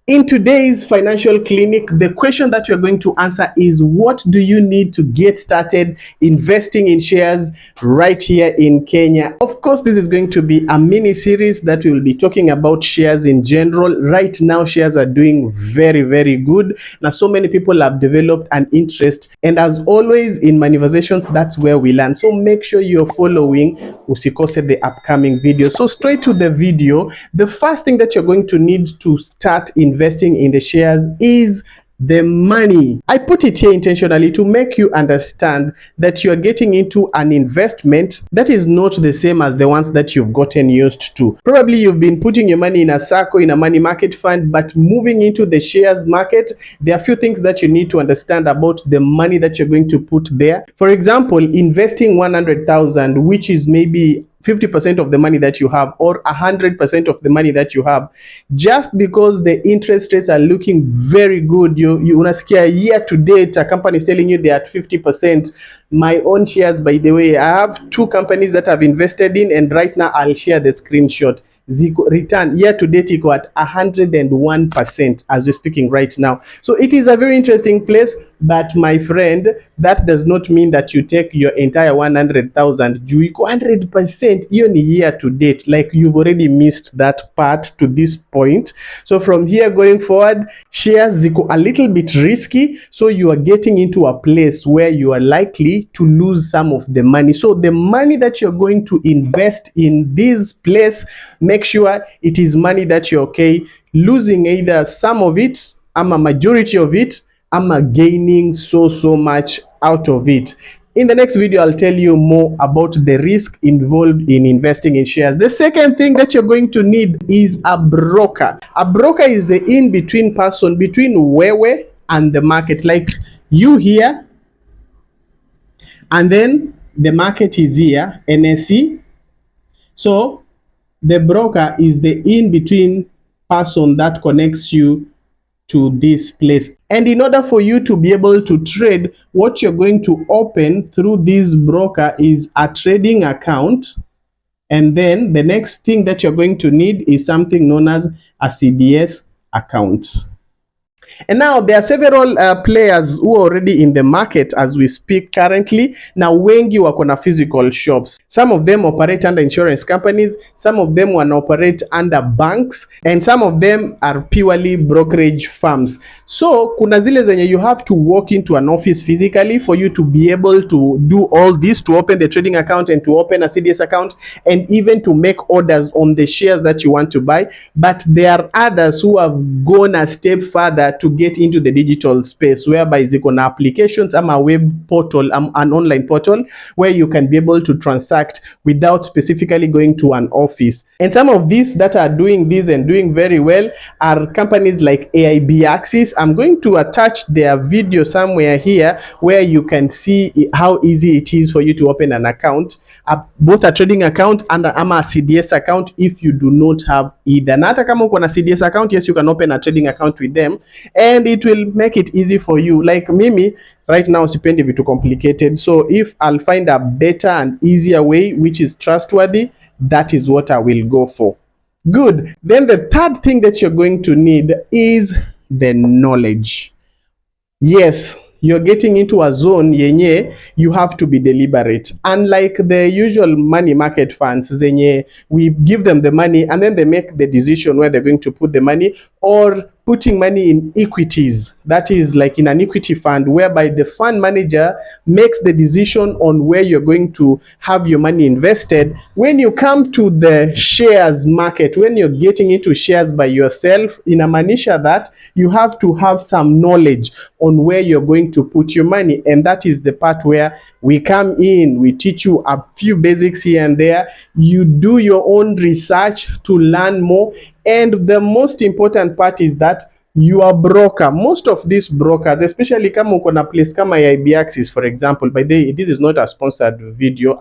In today's financial clinic, the question that you're going to answer is, what do you need to get started investing in shares right here in Kenya? Of course, this is going to be a mini series that we will be talking about shares in general. Right now, shares are doing very, very good. Now, so many people have developed an interest. And as always in Manifestations, that's where we learn. So make sure you're following usikose the upcoming video. So straight to the video, the first thing that you're going to need to start investing in the shares is the money. I put it here intentionally to make you understand that you're getting into an investment that is not the same as the ones that you've gotten used to. Probably you've been putting your money in a circle, in a money market fund, but moving into the shares market, there are a few things that you need to understand about the money that you're going to put there. For example, investing 100,000, which is maybe 50% of the money that you have, or 100% of the money that you have, just because the interest rates are looking very good. You unasikia year to date a company is telling you they're at 50%. My own shares, by the way, I have two companies that I've invested in, and right now I'll share the screenshot. Ziko return year to date equal at 101% as we're speaking right now. So it is a very interesting place, but my friend, that does not mean that you take your entire 100,000 juu iko 100%. Hiyo ni year to date, like you've already missed that part to this point. So from here going forward, shares ziko a little bit risky, so you are getting into a place where you are likely to lose some of the money. So the money that you're going to invest in this place, make sure it is money that you're okay losing either some of it, ama majority of it, ama gaining so much out of it. In the next video, I'll tell you more about the risk involved in investing in shares. The second thing that you're going to need is a broker. A broker is the in-between person between wewe and the market. Like you here, and then the market is here, NSE. So the broker is the in-between person that connects you to this place. And in order for you to be able to trade, what you're going to open through this broker is a trading account. And then the next thing that you're going to need is something known as a CDS account. And now there are several players who are already in the market as we speak currently. Now wengi wako na physical shops. Some of them operate under insurance companies, some of them wana operate under banks, and some of them are purely brokerage firms. So kuna zile zenye you have to walk into an office physically for you to be able to do all this, to open the trading account and to open a CDS account, and even to make orders on the shares that you want to buy. But there are others who have gone a step further to get into the digital space, whereby ziko na applications, a web portal, an online portal where you can be able to transact without specifically going to an office. And some of these that are doing this and doing very well are companies like AIB Axis. I'm going to attach their video somewhere here where you can see how easy it is for you to open an account, both a trading account and a CDS account if you do not have either. Na hata kama uko na CDS account, yes, you can open a trading account with them, and it will make it easy for you. Like mimi right now sipendi vitu complicated, so if I'll find a better and easier way which is trustworthy, that is what I will go for. Good. Then the third thing that you're going to need is the knowledge. Yes, you're getting into a zone yenye you have to be deliberate. Unlike the usual money market funds zenye we give them the money and then they make the decision where they're going to put the money, or putting money in equities, that is like in an equity fund whereby the fund manager makes the decision on where you're going to have your money invested. When you come to the shares market, when you're getting into shares by yourself, inamaanisha that you have to have some knowledge on where you're going to put your money, and that is the part where we come in. We teach you a few basics here and there. You do your own research to learn more, and the most important part is that you are broker. Most of these brokers, especially kama uko na place kama AIB Axis for example, by the way, this is not a sponsored video.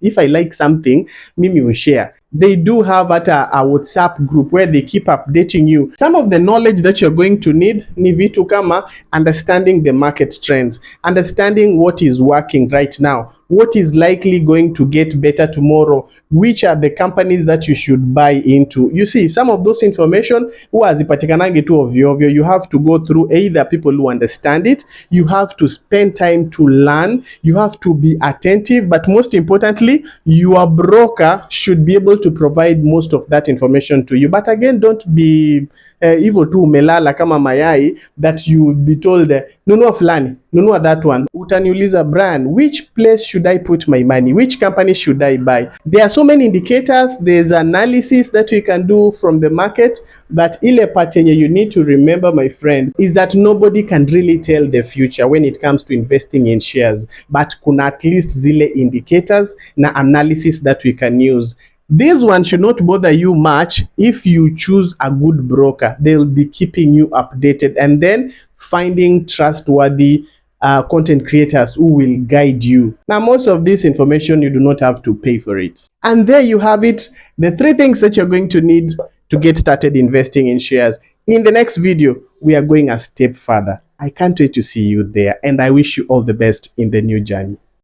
If I like something, mimi will share. They do have a WhatsApp group where they keep updating you. Some of the knowledge that you're going to need ni vitu kama understanding the market trends, understanding what is working right now, what is likely going to get better tomorrow, which are the companies that you should buy into. You see, some of those information huwa hazipatikanangi tu ovyo ovyo. You have to go through either people who understand it, you have to spend time to learn, you have to be attentive, but most importantly, your broker should be able to provide most of that information to you. But again, don't be hivyo tu umelala kama mayai that you will be told nunua fulani, nunua that one. Utaniuliza, Brian, which place should I put my money? Which company should I buy? There are so many indicators, there's analysis that we can do from the market, but ile part yenye you need to remember, my friend, is that nobody can really tell the future when it comes to investing in shares, but kuna at least zile indicators na analysis that we can use. This one should not bother you much if you choose a good broker. They'll be keeping you updated, and then finding trustworthy content creators who will guide you. Now, most of this information, you do not have to pay for it. And there you have it, the 3 things that you're going to need to get started investing in shares. In the next video, we are going a step further. I can't wait to see you there, and I wish you all the best in the new journey.